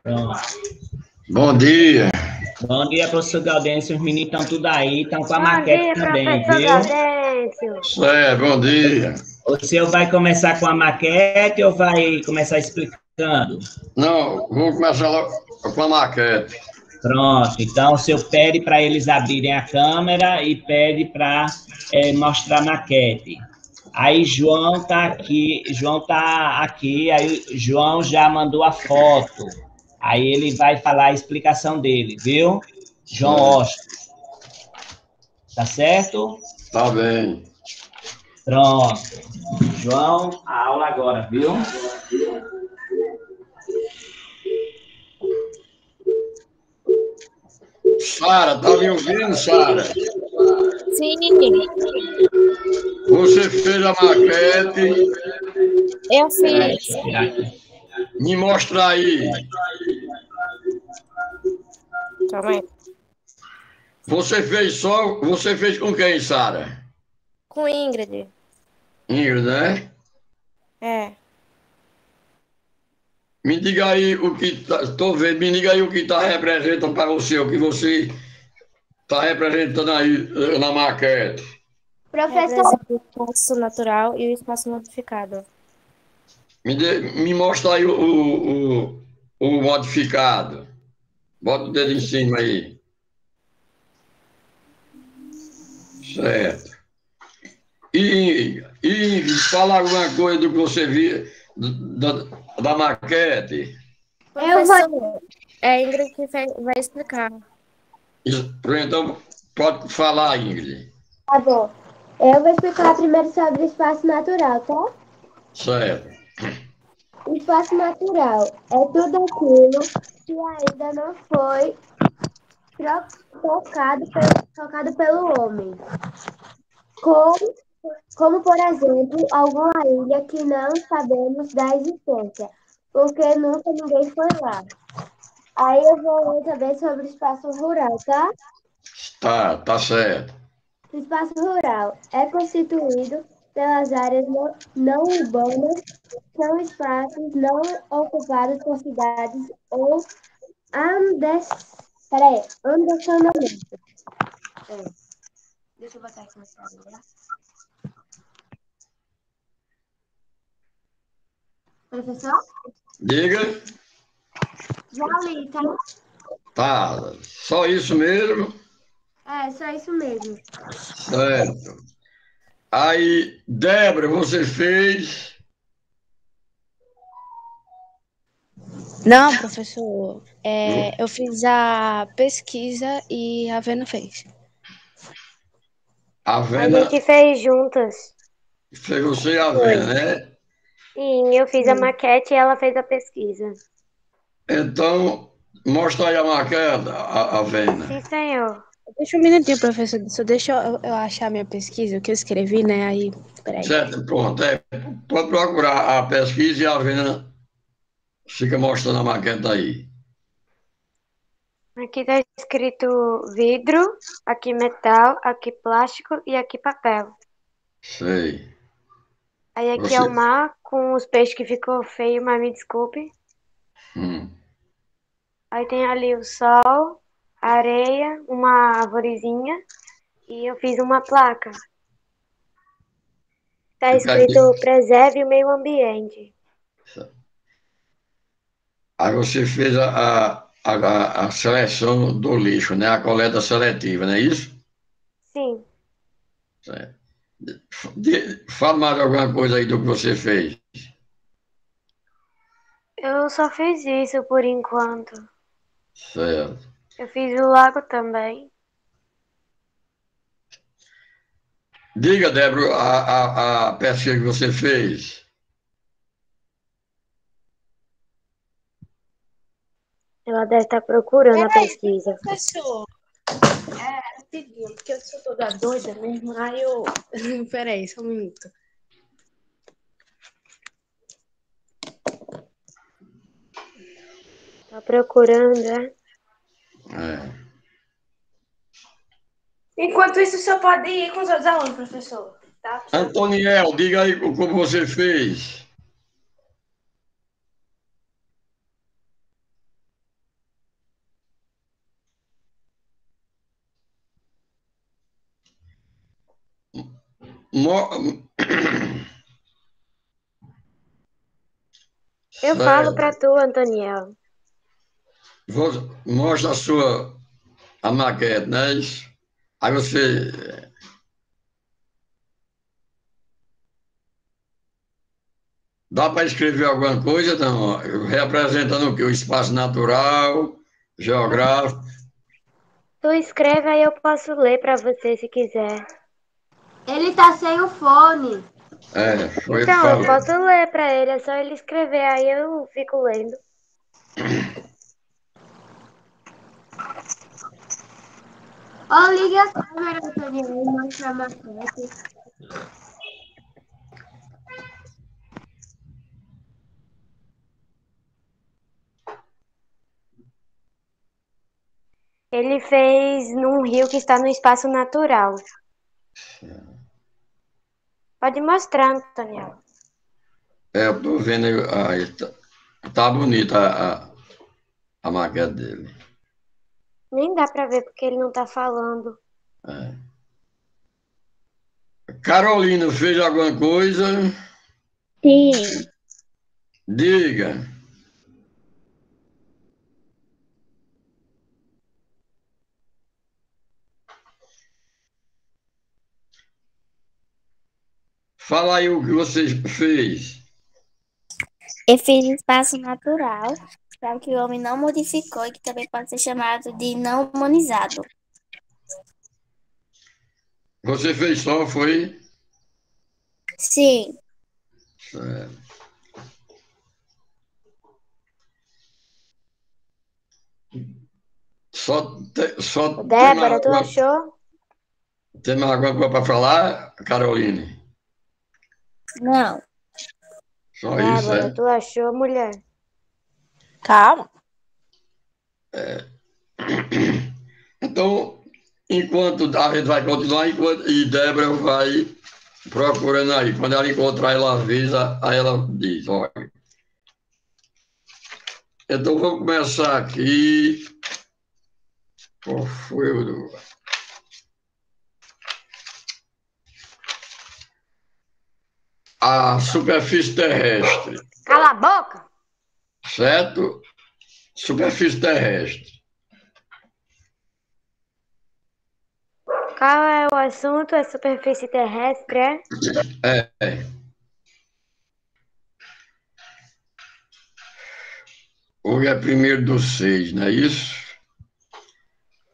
Pronto. Bom dia. Bom dia, professor Gaudêncio. Os meninos estão tudo aí, estão com a Bom maquete dia, também, professor viu? Gaudêncio. Bom dia. O senhor vai começar com a maquete ou vai começar explicando? Não, vou começar logo com a maquete. Pronto, então o senhor pede para eles abrirem a câmera e pede para mostrar a maquete. Aí João tá aqui, aí o João já mandou a foto. Aí ele vai falar a explicação dele, viu? João Austin. Tá certo? Tá bem. Pronto. João, a aula agora, viu? Sara, tá me ouvindo, Sara? Sim. Você fez a maquete. Eu Peraí, fiz. deixa eu tirar aqui. Me mostra aí. Calma aí. Você fez com quem, Sara? Com Ingrid. Ingrid, né? É. Me diga aí o que tô vendo, me diga aí o que tá representando para você, o que você tá representando aí na maquete. Professor. O espaço natural e o espaço modificado. Me mostra aí o modificado. Bota o dedo em cima aí. Certo. E fala alguma coisa do que você viu da maquete. Professor, é a Ingrid que vai explicar. Então, pode falar, Ingrid. Tá bom. Eu vou explicar primeiro sobre o espaço natural, tá? Certo. O espaço natural é tudo aquilo que ainda não foi tocado pelo homem. Como, por exemplo, alguma ilha que não sabemos da existência, porque nunca ninguém foi lá. Aí eu vou ler também sobre o espaço rural, tá? Tá certo. O espaço rural é constituído pelas áreas não urbanas, são espaços não ocupados por cidades ou andecionamento. Deixa eu botar aqui no celular. Professor? Diga. Já li, tá? Tá. Só isso mesmo? É, só isso mesmo. Certo. Aí, Débora, você fez. Não, professor. Eu fiz a pesquisa e a Vena fez. A A Vena, gente fez juntas. fez você e a Vena, né? Sim, eu fiz a maquete e ela fez a pesquisa. Então, mostra aí a maquete, a Vena. Sim, senhor. Deixa um minutinho, professor. Só deixa eu achar minha pesquisa, o que eu escrevi, né? Aí, peraí. Certo, pronto. Pode procurar a pesquisa e a Vena fica mostrando a maquete aí. Aqui tá escrito vidro, aqui metal, aqui plástico e aqui papel. Sei. Aí aqui é Você. o mar com os peixes que ficou feio, mas me desculpe. Hum. Aí tem ali o sol, a areia, uma arvorezinha e eu fiz uma placa. Tá escrito preserve o meio ambiente. Aí você fez a seleção do lixo, né? A coleta seletiva, não é isso? Sim. Certo. Fala mais alguma coisa aí do que você fez. Eu só fiz isso por enquanto. Certo. Eu fiz o lago também. Diga, Débora, a pesquisa que você fez. Ela deve estar procurando a pesquisa. Professor, é o seguinte, porque eu sou toda doida mesmo, aí eu... Peraí, só um minuto. Tá procurando, né? É. Enquanto isso, o senhor pode ir com os outros alunos, professor. Tá? Antoniel, diga aí como você fez. Eu falo para tu, Antoniel. Mostra a maquete, não é isso? Aí você. Dá para escrever alguma coisa, não? Representando o quê? O espaço natural, geográfico. Tu escreve, aí eu posso ler para você se quiser. Ele tá sem o fone. Foi ele Então, eu falou. posso ler para ele, é só ele escrever, aí eu fico lendo. Ó, liga a câmera, Antoniel, e mostra a maquete. Ele fez num rio que está no espaço natural. Pode mostrar, Antoniel. Eu tô vendo aí. Tá bonita a maquete dele. Nem dá para ver porque ele não tá falando. Carolina, fez alguma coisa? Sim. Diga. Fala aí o que você fez. Eu fiz espaço natural, para que o homem não modificou e que também pode ser chamado de não humanizado. Você fez só, foi? Sim. Certo. Só Débora, tu achou? tem mais alguma coisa para falar, Caroline? Não. Só isso, Débora, tu achou, mulher? Calma. Então, enquanto a gente vai continuar, e Débora vai procurando aí. Quando ela encontrar, ela avisa, aí ela diz, olha. Então, vamos começar aqui. Qual foi o... A superfície terrestre, Cala a boca! certo? Superfície terrestre. Qual é o assunto? É superfície terrestre, é? É. Hoje é 1º/6, não é isso?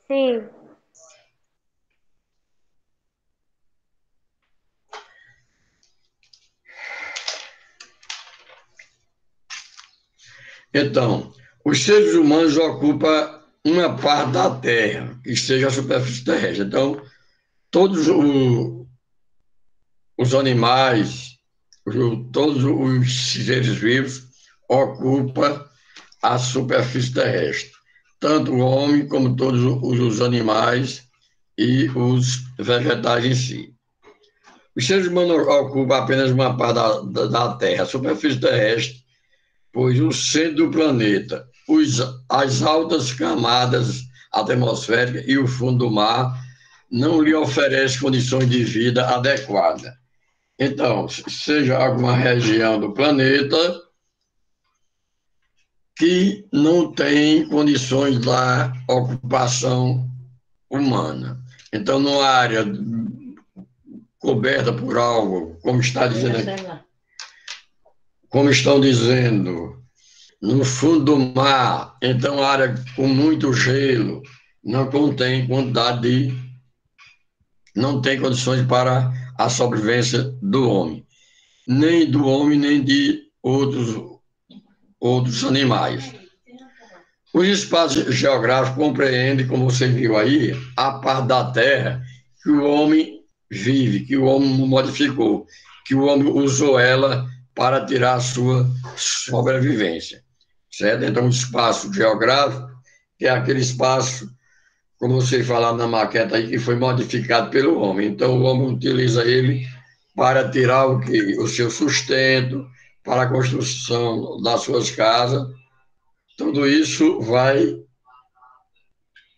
Sim. Então, os seres humanos ocupam uma parte da Terra, que seja a superfície terrestre. Então, todos os animais, todos os seres vivos ocupam a superfície terrestre. Tanto o homem como todos os animais e os vegetais em si. Os seres humanos ocupam apenas uma parte da Terra, a superfície terrestre, pois o centro do planeta, as altas camadas atmosféricas e o fundo do mar não lhe oferecem condições de vida adequadas. Então, seja alguma região do planeta que não tem condições da ocupação humana. Então, numa área coberta por algo, como está dizendo aqui, como estão dizendo, no fundo do mar, então área com muito gelo, não contém não tem condições para a sobrevivência do homem, nem de outros animais. O espaço geográfico compreende, como você viu aí, a parte da Terra que o homem vive, que o homem modificou, que o homem usou ela para tirar a sua sobrevivência, certo? Então, o espaço geográfico, que é aquele espaço, como você falava na maqueta aí, que foi modificado pelo homem. Então, o homem utiliza ele para tirar o quê? O seu sustento, para a construção das suas casas. Tudo isso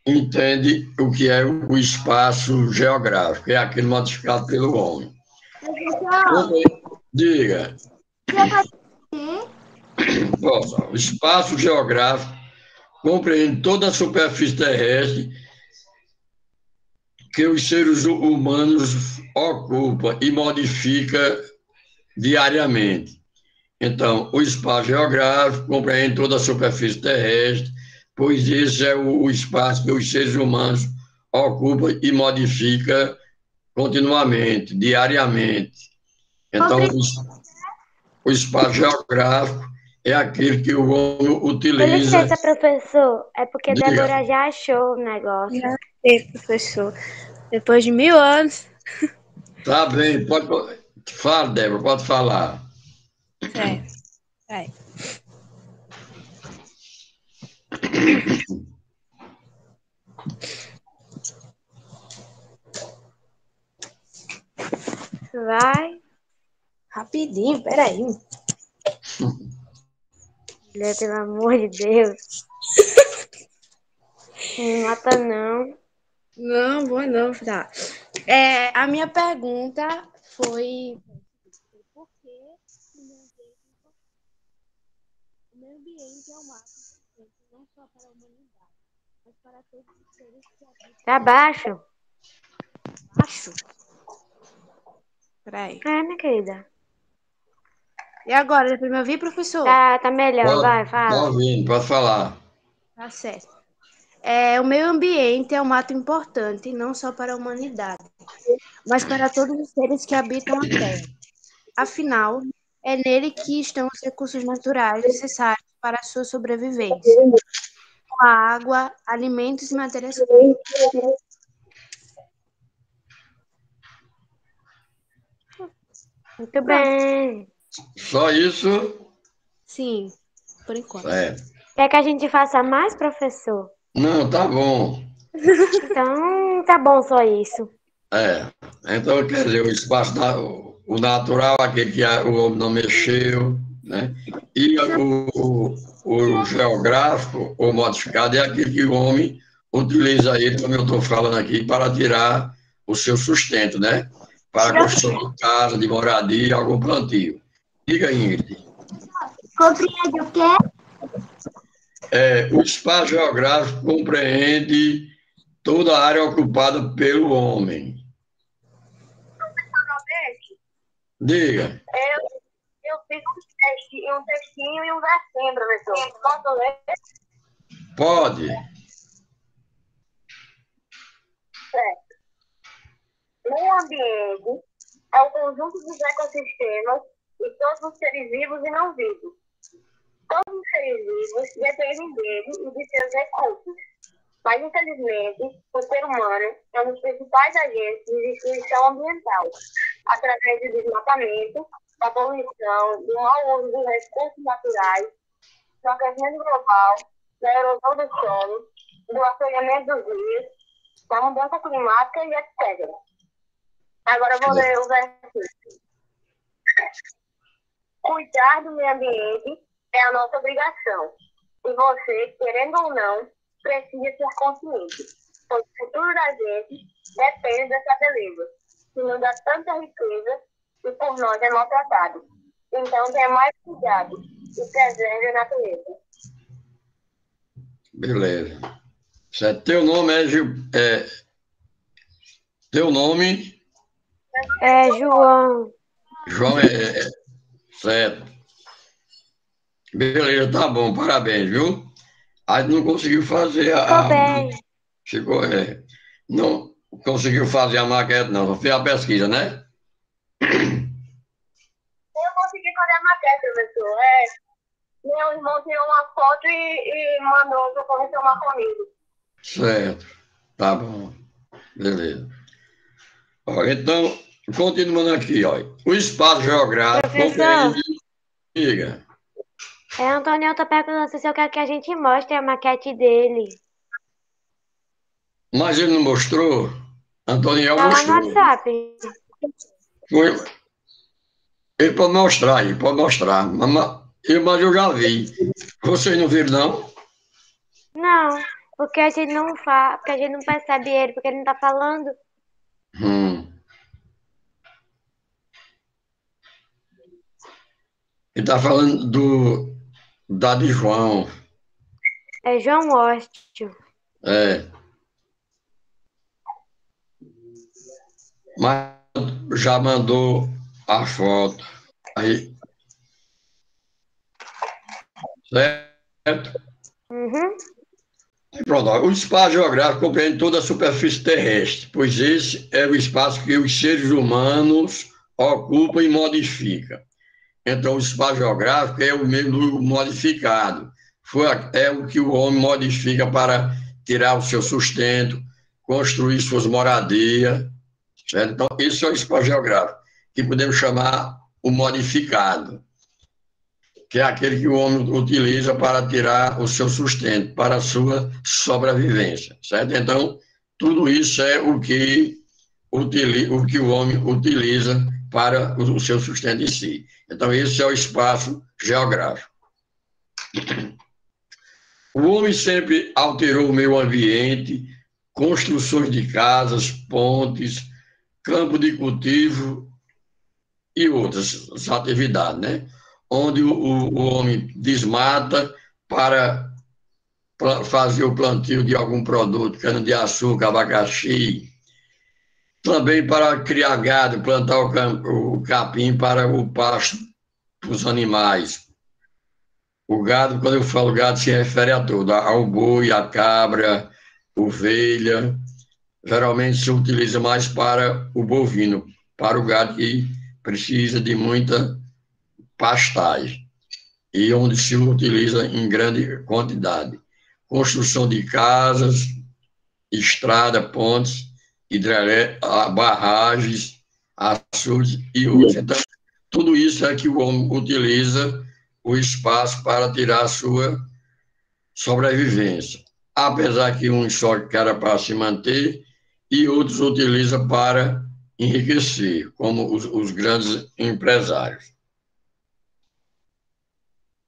entende o que é o espaço geográfico, é aquele modificado pelo homem. Diga. Você pode repetir? Bom, o espaço geográfico compreende toda a superfície terrestre que os seres humanos ocupam e modificam diariamente. Então, o espaço geográfico compreende toda a superfície terrestre, pois esse é o espaço que os seres humanos ocupam e modificam continuamente, diariamente. Então, o espaço geográfico é aquele que o homem Com utiliza. licença, professor. É porque Diga. Débora já achou o negócio. Já sei, professor. Depois de 1000 anos. Tá bem, pode. Fala, Débora, pode falar. Certo. Vai. Vai. Rapidinho, peraí. Mulher, pelo amor de Deus. Não mata, não. Não, vou não, tá. A minha pergunta foi por que o meio ambiente é um ato importante não só para a humanidade, mas para todos os seres que habitam Tá baixo. abaixo? Peraí. Minha querida. E agora, dá pra me ouvir, professor? Tá melhor, vai, Tá fala. ouvindo, pode falar. Tá certo. O meio ambiente é um ato importante não só para a humanidade, mas para todos os seres que habitam a Terra. Afinal, é nele que estão os recursos naturais necessários para a sua sobrevivência, como a água, alimentos e matérias-primas. Muito bem. Só isso? Sim, por enquanto. Quer que a gente faça mais, professor? Não, tá bom. Então, tá bom só isso. Então, quer dizer, o espaço, o natural, aquele que o homem não mexeu, né? E o geográfico, ou modificado, é aquele que o homem utiliza ele, como eu estou falando aqui, para tirar o seu sustento, né? Para construir casa, de moradia, algum plantio. Diga, Ingrid. Compreende o quê? O espaço geográfico compreende toda a área ocupada pelo homem. Diga. Eu fiz um textinho e um versinho, professor. Posso ler? Pode. Certo. Meio ambiente é o conjunto dos ecossistemas e todos os seres vivos e não vivos. Todos os seres vivos dependem dele e de seus recursos. Mas, infelizmente, o ser humano é um dos principais agentes de destruição ambiental, através do desmatamento, da poluição, do mau uso dos recursos naturais, do aquecimento global, da erosão do solo, do assoreamento dos rios, da mudança climática e etc. Agora eu vou ler o versículo. Cuidar do meio ambiente é a nossa obrigação. E você, querendo ou não, precisa ser consciente, pois o futuro da gente depende dessa beleza, que nos dá tanta riqueza e por nós é maltratado. Então, tenha mais cuidado e preserve a natureza. Beleza. Certo. Teu nome teu nome? É, João. João certo. Beleza, tá bom, parabéns, viu? A gente não conseguiu fazer Ficou bem. Ficou, não conseguiu fazer a maquete, não. Só fez a pesquisa, né? Eu consegui fazer a maquete, professor. Meu irmão tirou uma foto e mandou para eu confirmar comigo. Certo. Tá bom. Beleza. Olha, então, continuando aqui, olha. O espaço geográfico Professor. Diga. Antônio tá perguntando se eu quero que a gente mostre a maquete dele. Mas ele não mostrou? Antoniel Tá lá no mostrou. WhatsApp. Foi. Ele pode mostrar aí, pode mostrar. Mas eu já vi. Vocês não viram, não? Não, porque a gente não fala, porque a gente não percebe ele, porque ele não tá falando. Ele está falando da de João. É João Óstio. É. Mas já mandou a foto. Aí, certo? Uhum. Aí pronto. O espaço geográfico compreende toda a superfície terrestre, pois esse é o espaço que os seres humanos ocupam e modificam. Então, o espaço geográfico é o meio modificado. É o que o homem modifica para tirar o seu sustento, construir suas moradias. Certo? Então, esse é o espaço geográfico, que podemos chamar o modificado, que é aquele que o homem utiliza para tirar o seu sustento, para a sua sobrevivência. Certo? Então, tudo isso é o que o homem utiliza para o seu sustento em si. Então, esse é o espaço geográfico. O homem sempre alterou o meio ambiente, construções de casas, pontes, campo de cultivo e outras atividades, né? Onde o homem desmata para fazer o plantio de algum produto, cana-de-açúcar, abacaxi, também para criar gado, plantar o capim para o pasto para os animais. O gado, quando eu falo gado, se refere a tudo, ao boi, à cabra, ovelha. Geralmente se utiliza mais para o bovino, para o gado que precisa de muita pastagem, e onde se utiliza em grande quantidade. Construção de casas, estrada, pontes, barragens, açudes e outros. Então, tudo isso é que o homem utiliza o espaço para tirar a sua sobrevivência. Apesar que uns só querem para se manter e outros utilizam para enriquecer, como os grandes empresários.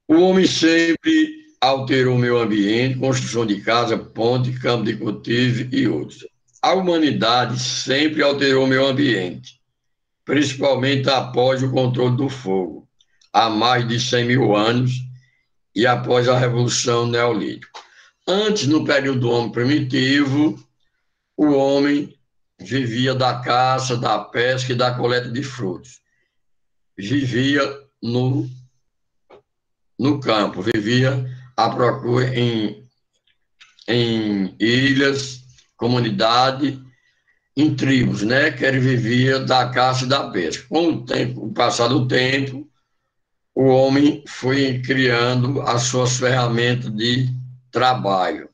O homem sempre alterou o meio ambiente, construção de casa, ponte, campo de cultivo e outros. A humanidade sempre alterou o meio ambiente, principalmente após o controle do fogo, há mais de 100 mil anos e após a Revolução Neolítica. Antes, no período do homem primitivo, o homem vivia da caça, da pesca e da coleta de frutos. Vivia no campo, vivia à procura em ilhas, comunidade, em tribos, né? Que ele vivia da caça e da pesca. Com o passar do tempo, o homem foi criando as suas ferramentas de trabalho.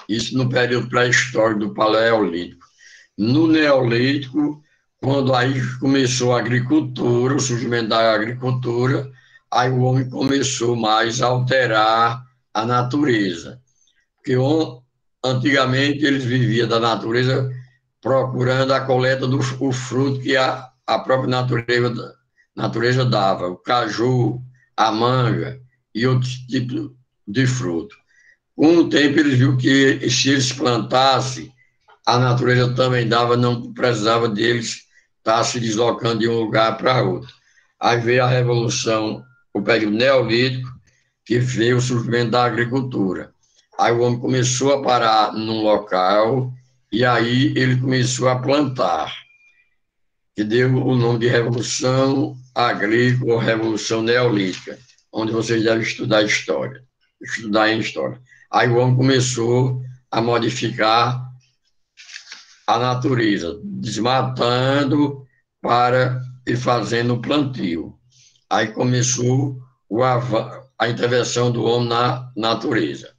Isso no período pré-histórico do Paleolítico. No Neolítico, quando aí começou a agricultura, o surgimento da agricultura, aí o homem começou mais a alterar a natureza. Porque antigamente eles viviam da natureza procurando a coleta do fruto que a própria natureza dava, o caju, a manga e outros tipos de fruto. Com o tempo eles viram que se eles plantassem, a natureza também dava, não precisava deles estar se deslocando de um lugar para outro. Aí veio a Revolução, o período Neolítico, que veio o surgimento da agricultura. Aí o homem começou a parar num local e aí ele começou a plantar, que deu o nome de Revolução Agrícola ou Revolução Neolítica, onde vocês devem estudar em história. Aí o homem começou a modificar a natureza, desmatando e fazendo o plantio. Aí começou a intervenção do homem na natureza.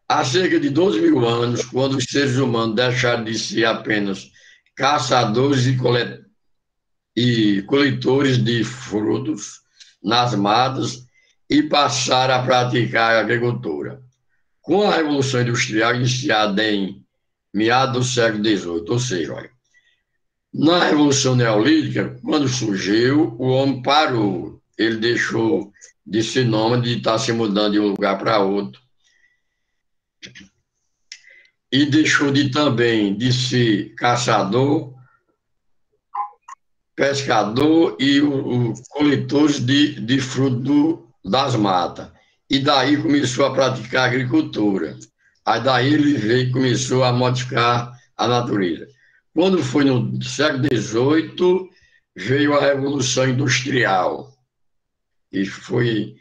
Há cerca de 12 mil anos, quando os seres humanos deixaram de ser apenas caçadores e coletores de frutos nas matas e passaram a praticar a agricultura. Com a Revolução Industrial iniciada em meados do século XVIII, ou seja, olha, na Revolução Neolítica, quando surgiu, o homem parou, ele deixou de ser nômade, de estar se mudando de um lugar para outro, e deixou também de ser caçador pescador e o coletores de fruto das matas. E daí começou a praticar agricultura. Aí daí ele veio, começou a modificar a natureza. Quando foi no século XVIII, veio a Revolução Industrial, e foi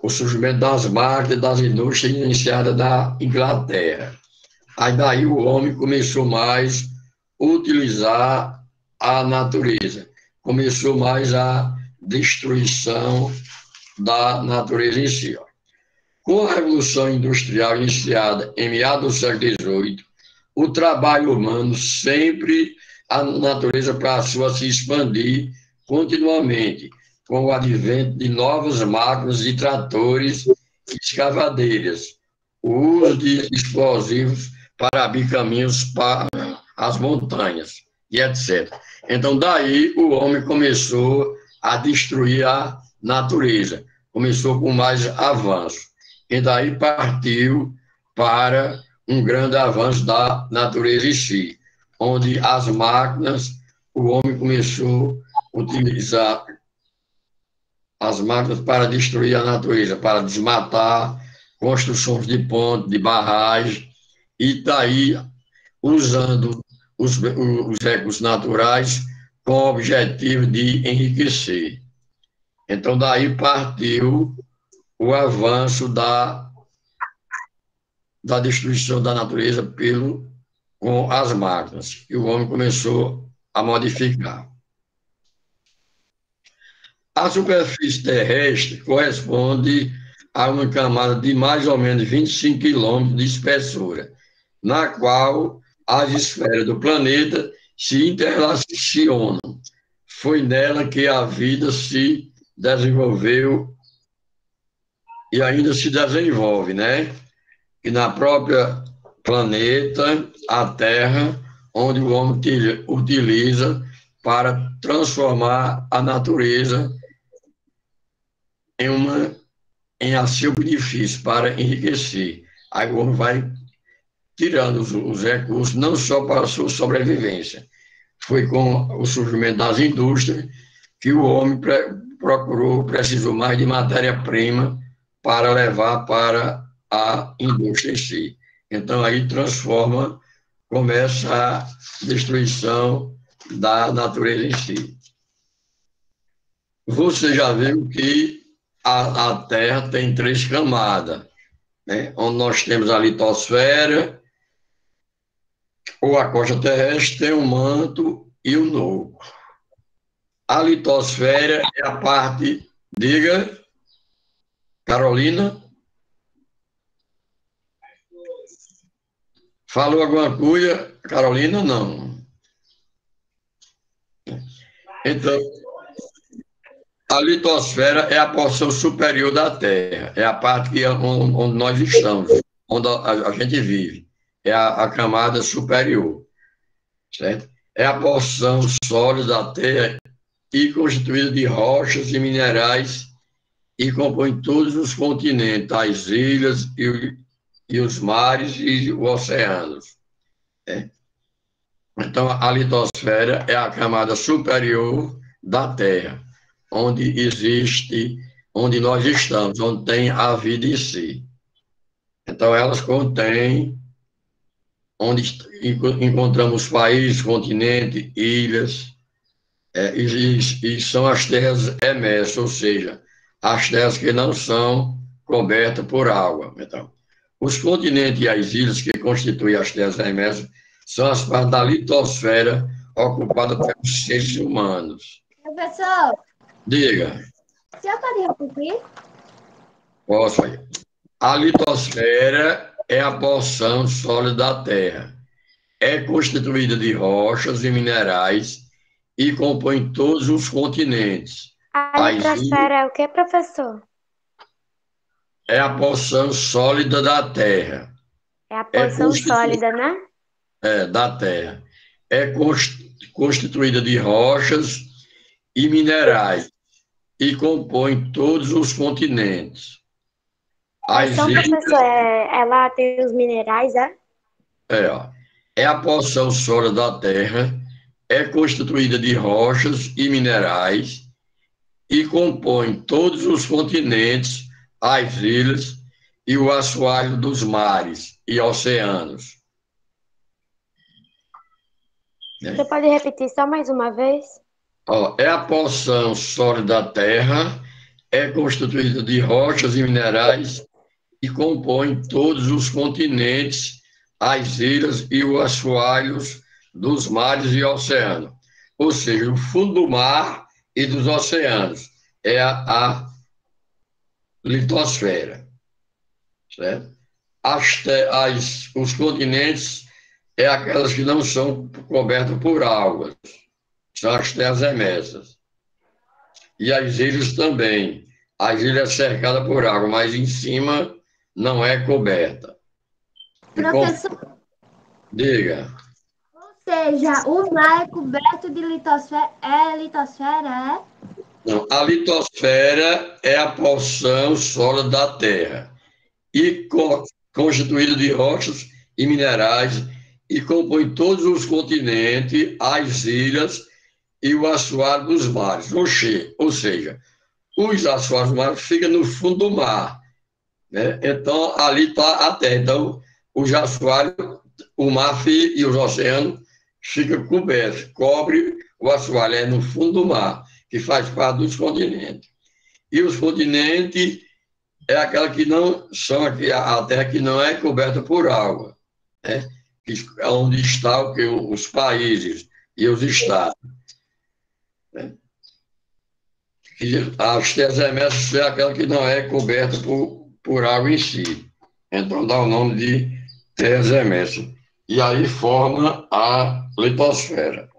o surgimento das máquinas, das indústrias iniciadas na Inglaterra. Aí daí o homem começou mais a utilizar a natureza, começou mais a destruição da natureza em si. Com a Revolução Industrial iniciada em meados do século XVIII, o trabalho humano sempre, a natureza passou a se expandir continuamente, com o advento de novas máquinas e tratores e escavadeiras, o uso de explosivos para abrir caminhos para as montanhas, e etc. Então, daí, o homem começou a destruir a natureza, começou com mais avanço, e daí partiu para um grande avanço da natureza em si, onde as máquinas, o homem começou a utilizar as máquinas para destruir a natureza, para desmatar, construções de pontes, de barragens, e daí usando os recursos naturais com o objetivo de enriquecer. Então, daí partiu o avanço da destruição da natureza com as máquinas, e o homem começou a modificar. A superfície terrestre corresponde a uma camada de mais ou menos 25 quilômetros de espessura, na qual as esferas do planeta se interrelacionam. Foi nela que a vida se desenvolveu e ainda se desenvolve, né? E na própria planeta, a Terra, onde o homem utiliza para transformar a natureza em a seu benefício, para enriquecer. Aí o homem vai tirando os recursos, não só para a sua sobrevivência. Foi com o surgimento das indústrias que o homem precisou mais de matéria-prima para levar para a indústria em si. Então, aí começa a destruição da natureza em si. Você já viu que a Terra tem 3 camadas, né? Onde nós temos a litosfera, ou a costa terrestre, tem o manto e o núcleo. A litosfera é a parte, diga, Carolina? Falou alguma coisa, Carolina? Não. Então, a litosfera é a porção superior da Terra, é a parte onde nós estamos, onde a gente vive, é a camada superior, certo? É a porção sólida da Terra e constituída de rochas e minerais e compõe todos os continentes, as ilhas e os mares e os oceanos. Né? Então, a litosfera é a camada superior da Terra, onde nós estamos, onde tem a vida em si. Então, elas contêm, onde encontramos países, continentes, ilhas, e são as terras emersas, ou seja, as terras que não são cobertas por água. Então, os continentes e as ilhas que constituem as terras emersas são as partes da litosfera ocupadas pelos seres humanos. Professor, Diga. o senhor pode repetir? Posso. A litosfera é a porção sólida da Terra. É constituída de rochas e minerais e compõe todos os continentes. A litosfera é o que, professor? É a porção sólida da Terra. É a porção sólida, né? Da Terra. É constituída de rochas e minerais e compõe todos os continentes. Então, professor, ela tem os minerais, é? É a porção sólida da Terra é constituída de rochas e minerais e compõe todos os continentes, as ilhas e o assoalho dos mares e oceanos. Você pode repetir só mais uma vez? É a porção sólida da Terra, é constituída de rochas e minerais e compõe todos os continentes, as ilhas e os assoalhos dos mares e oceanos. Ou seja, o fundo do mar e dos oceanos. É a litosfera. Certo? Os continentes é aquelas que não são cobertas por águas. São as terras emersas. E as ilhas também. As ilhas cercadas por água, mas em cima não é coberta. Professor, Diga. ou seja, o mar é coberto de litosfera. É litosfera, é? Não, a litosfera é a porção sólida da Terra e constituída de rochas e minerais e compõe todos os continentes, as ilhas e o assoalho dos mares. Ou seja, os assoalhos dos mares ficam no fundo do mar. Né? Então, ali está a Terra. Então, os assoalhos, o mar e os oceanos ficam cobertos, cobre o assoalho, é no fundo do mar, que faz parte dos continentes. E os continentes é aquela que não são a Terra que não é coberta por água, né? É onde estão os países e os estados. Né? E as terras emersas é aquela que não é coberta por água em si. Então dá o nome de terras emersas. E aí forma a litosfera.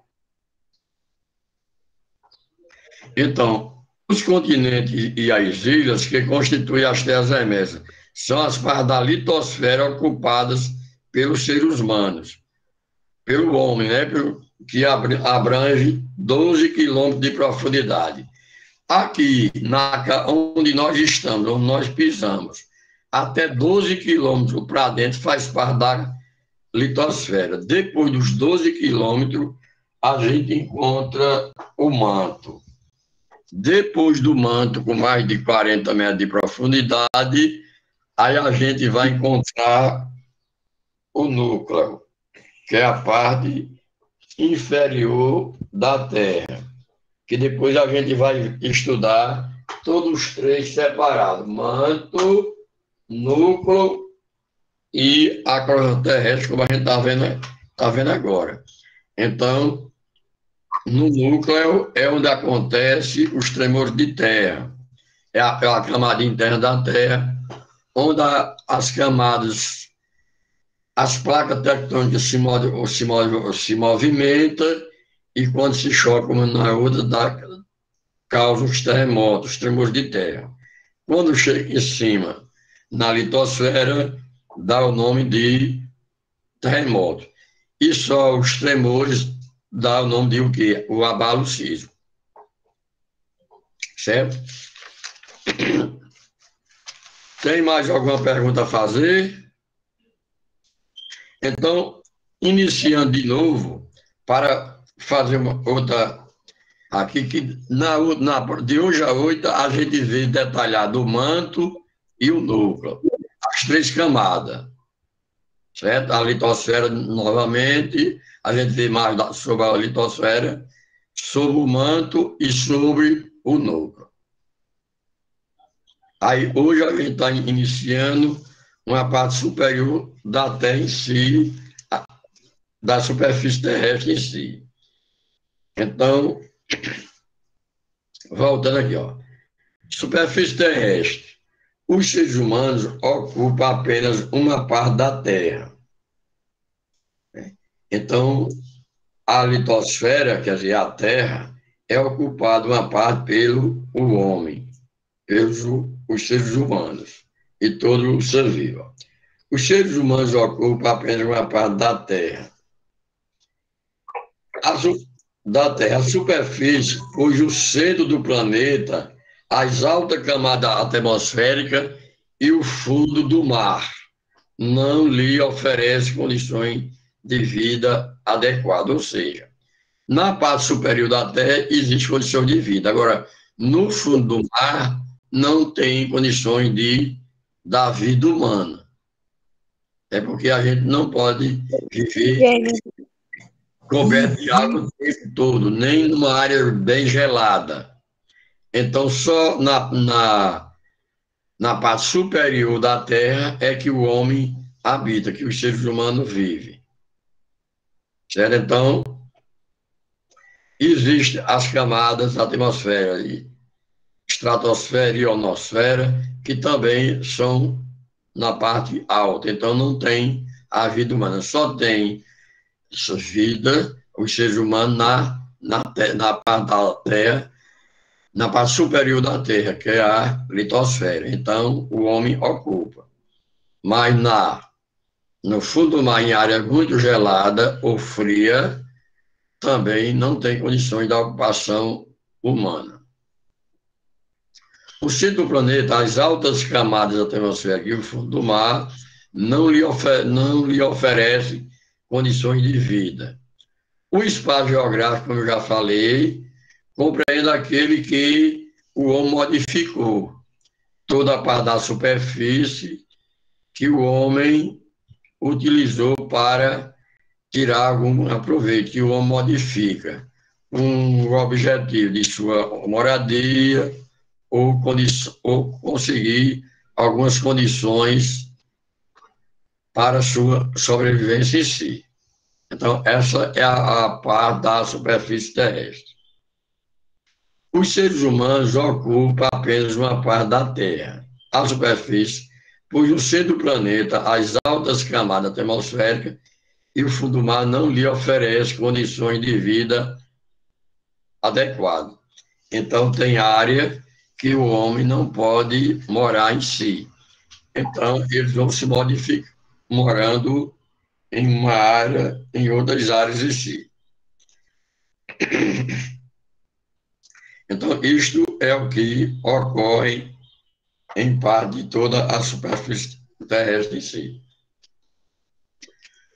Então, os continentes e as ilhas que constituem as terras emersas são as partes da litosfera ocupadas pelos seres humanos, pelo homem, né? Que abrange 12 quilômetros de profundidade. Aqui, onde nós estamos, onde nós pisamos, até 12 quilômetros para dentro faz parte da litosfera. Depois dos 12 quilômetros, a gente encontra o manto. Depois do manto, com mais de 40 metros de profundidade, aí a gente vai encontrar o núcleo, que é a parte inferior da Terra, que depois a gente vai estudar todos os três separados: manto, núcleo e a crosta terrestre, como a gente está vendo agora. Então, no núcleo é onde acontece os tremores de terra. É a camada interna da Terra, onde as camadas, as placas tectônicas se movimentam e quando se choca uma na outra, causa os terremotos, os tremores de terra. Quando chega em cima, na litosfera, dá o nome de terremoto. E só os tremores dá o nome de o quê? O abalo sísmico. Certo? Tem mais alguma pergunta a fazer? Então, iniciando de novo, para fazer uma outra aqui, que de hoje a 8 a gente vê detalhado o manto e o núcleo, as três camadas. Certo? A litosfera, novamente, a gente vê mais sobre a litosfera, sobre o manto e sobre o núcleo. Aí, hoje a gente está iniciando uma parte superior da Terra em si, da superfície terrestre em si. Então, voltando aqui, ó. Superfície terrestre. Os seres humanos ocupam apenas uma parte da Terra. Então, a litosfera, quer dizer, a Terra, é ocupada uma parte pelo homem, pelos os seres humanos e todo o ser vivo. Os seres humanos ocupam apenas uma parte da Terra. A superfície, cujo centro do planeta, as altas camadas atmosféricas e o fundo do mar não lhe oferecem condições de vida adequadas. Ou seja, Na parte superior da Terra existe condição de vida. Agora, no fundo do mar, não tem condições da vida humana. É porque a gente não pode viver coberto de água o tempo todo, nem numa área bem gelada. Então, só na parte superior da Terra é que o homem habita, que os seres humanos vivem. Certo? Então, existem as camadas da atmosfera, estratosfera e ionosfera, que também são na parte alta. Então, não tem a vida humana, só tem essa vida, os seres humanos na parte da Terra, na parte superior da Terra, que é a litosfera. Então, o homem ocupa. Mas no fundo do mar, em área muito gelada ou fria, também não tem condições da ocupação humana. O centro do planeta, as altas camadas da atmosfera e o fundo do mar, não lhe oferece condições de vida. O espaço geográfico, como eu já falei, compreende aquele que o homem modificou. Toda a parte da superfície que o homem utilizou para tirar algum proveito, que o homem modifica, com o objetivo de sua moradia ou conseguir algumas condições para a sua sobrevivência em si. Então, essa é a parte da superfície terrestre. Os seres humanos ocupam apenas uma parte da Terra, a superfície, pois o centro do planeta, as altas camadas atmosféricas e o fundo do mar não lhe oferece condições de vida adequadas. Então, tem área que o homem não pode morar em si. Então, eles vão se modificar, morando em uma área, em outras áreas em si. Então, isto é o que ocorre em parte de toda a superfície terrestre em si.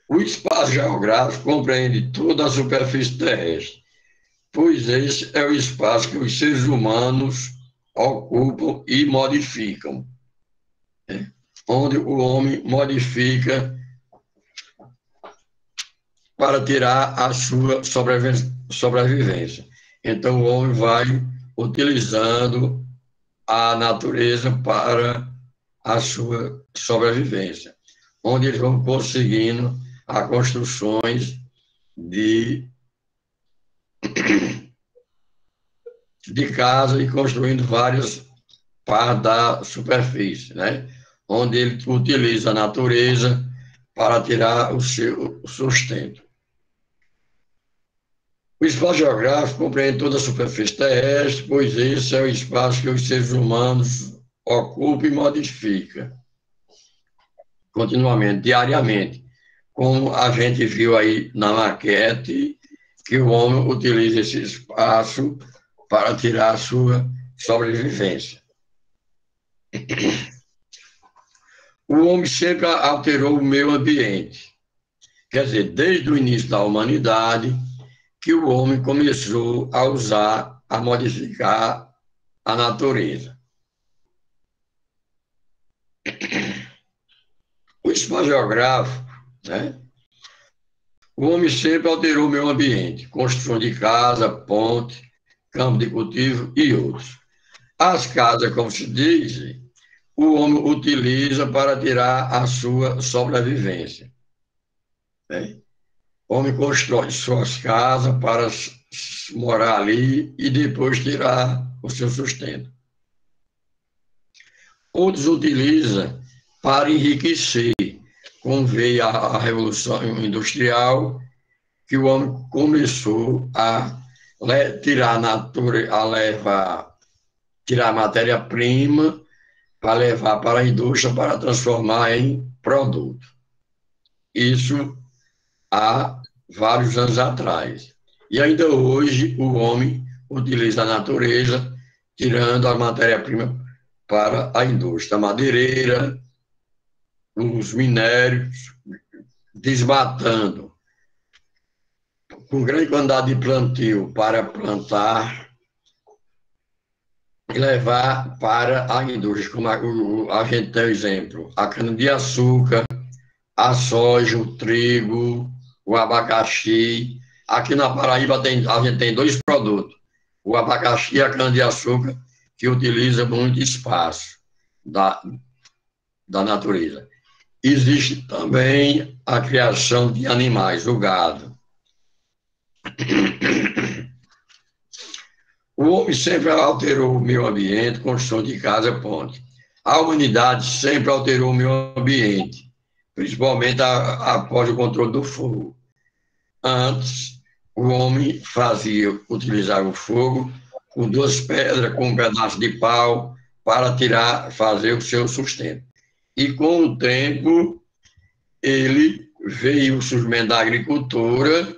O espaço geográfico compreende toda a superfície terrestre, pois esse é o espaço que os seres humanos ocupam e modificam, onde o homem modifica para tirar a sua sobrevivência. Então, o homem vai utilizando a natureza para a sua sobrevivência, onde eles vão conseguindo as construções de casa e construindo várias partes da superfície, né? Onde ele utiliza a natureza para tirar o seu sustento. O espaço geográfico compreende toda a superfície terrestre, pois esse é o espaço que os seres humanos ocupam e modificam continuamente, diariamente, como a gente viu aí na maquete, que o homem utiliza esse espaço para tirar a sua sobrevivência. O homem sempre alterou o meio ambiente. Quer dizer, desde o início da humanidade, que o homem começou a usar, a modificar a natureza. O espaço geográfico, né? O homem sempre alterou o meio ambiente, construção de casa, ponte, campo de cultivo e outros. As casas, como se diz, o homem utiliza para tirar a sua sobrevivência, né? O homem constrói suas casas para morar ali e depois tirar o seu sustento. Outros utilizam para enriquecer, como veio a Revolução Industrial, que o homem começou a tirar a matéria-prima para levar para a indústria para transformar em produto. Isso há vários anos atrás. E ainda hoje o homem utiliza a natureza, tirando a matéria-prima para a indústria, a madeireira, os minérios, desmatando com grande quantidade de plantio para plantar e levar para a indústria, como a gente tem o exemplo, a cana-de-açúcar, a soja, o trigo, o abacaxi. Aqui na Paraíba a gente tem 2 produtos, o abacaxi e a cana-de-açúcar, que utiliza muito espaço da natureza. Existe também a criação de animais, o gado. O homem sempre alterou o meio ambiente, construção de casa, ponte. A humanidade sempre alterou o meio ambiente, principalmente após o controle do fogo. Antes, o homem utilizava o fogo com 2 pedras, com um pedaço de pau, para fazer o seu sustento. E com o tempo, ele veio o surgimento da agricultura,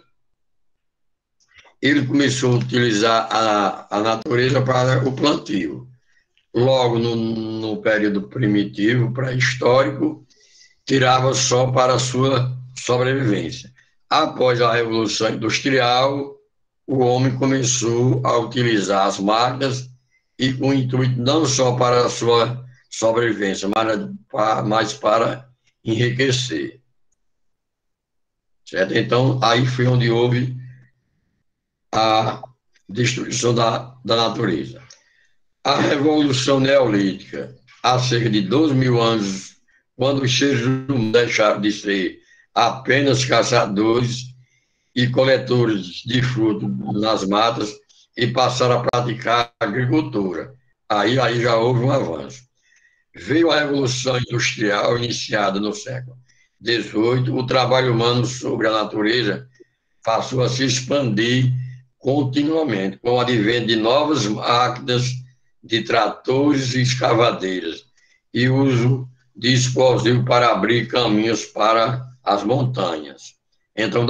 ele começou a utilizar a natureza para o plantio. Logo, no período primitivo, pré-histórico, tirava só para a sua sobrevivência. Após a Revolução Industrial, o homem começou a utilizar as máquinas e com o intuito não só para a sua sobrevivência, mas para enriquecer. Certo? Então, aí foi onde houve a destruição da natureza. A Revolução Neolítica, há cerca de 12.000 anos, quando os seres humanos deixaram de ser apenas caçadores e coletores de frutos nas matas e passaram a praticar agricultura. Aí já houve um avanço. Veio a Revolução Industrial, iniciada no século XVIII, o trabalho humano sobre a natureza passou a se expandir continuamente, com o advento de novas máquinas, de tratores e escavadeiras, e uso de explosivo para abrir caminhos para as montanhas. Então,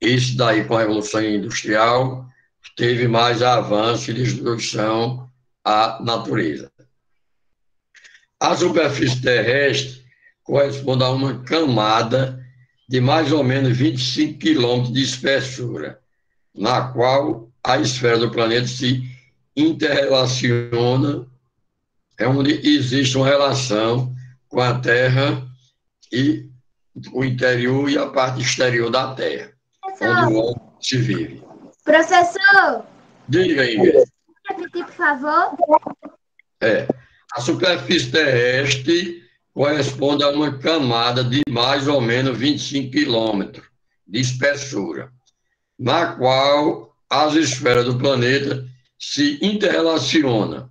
isso daí com a Revolução Industrial, teve mais avanço e destruição à natureza. A superfície terrestre corresponde a uma camada de mais ou menos 25 quilômetros de espessura, na qual a esfera do planeta se interrelaciona, é onde existe uma relação com a Terra e o interior e a parte exterior da Terra, onde o homem se vive. Professor! Diga, Ingrid. Repetir, por favor. A superfície terrestre corresponde a uma camada de mais ou menos 25 quilômetros de espessura, na qual as esferas do planeta se interrelacionam.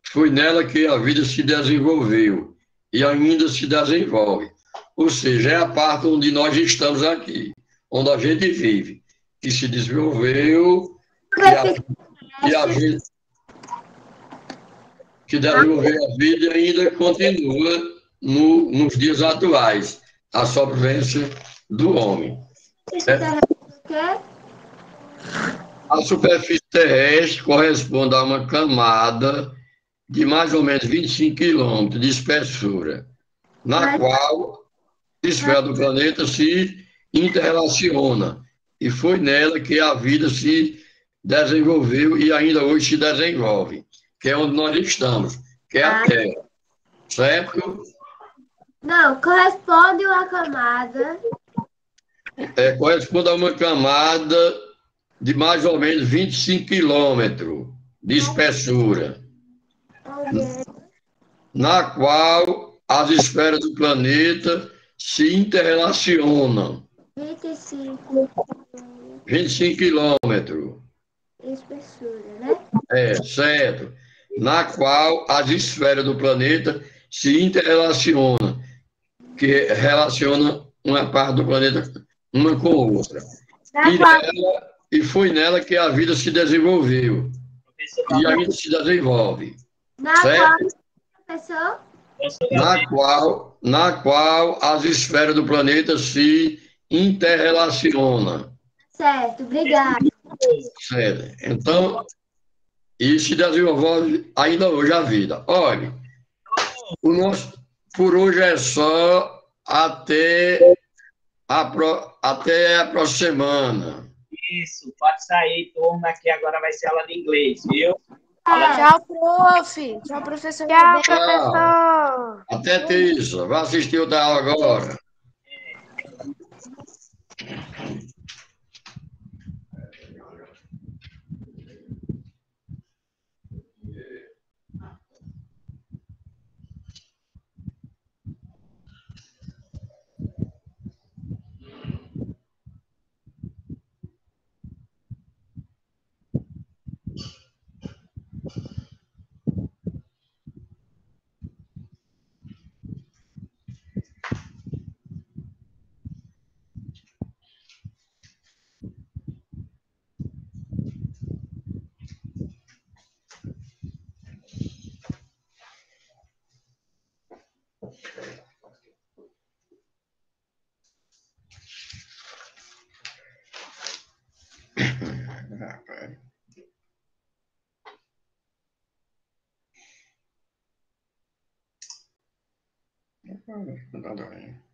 Foi nela que a vida se desenvolveu e ainda se desenvolve. Ou seja, é a parte onde nós estamos aqui, onde a gente vive, que se desenvolveu e a vida que desenvolveu a vida e ainda continua nos dias atuais, a sobrevivência do homem. A superfície terrestre corresponde a uma camada de mais ou menos 25 quilômetros de espessura, na qual a esfera do planeta se interrelaciona, e foi nela que a vida se desenvolveu e ainda hoje se desenvolve, que é onde nós estamos, que é a Terra, certo? Não, corresponde a uma camada. Corresponde a uma camada de mais ou menos 25 quilômetros de espessura, na qual as esferas do planeta se interrelacionam. 25 quilômetros. Espessura, né? Certo. Na qual as esferas do planeta se interrelacionam, que relaciona uma parte do planeta uma com a outra. E foi nela que a vida se desenvolveu. E ainda se desenvolve. Certo? Na qual as esferas do planeta se interrelacionam. Certo, obrigada. Certo. Então, e se desenvolve ainda hoje a vida. Olha, por hoje é só até Até a próxima semana. Isso, pode sair, turma, que agora vai ser aula de inglês, viu? Tchau, prof. Tchau, professor. Tchau, Tchau. professor. Até terça. Vai assistir outra aula agora. Nada bem.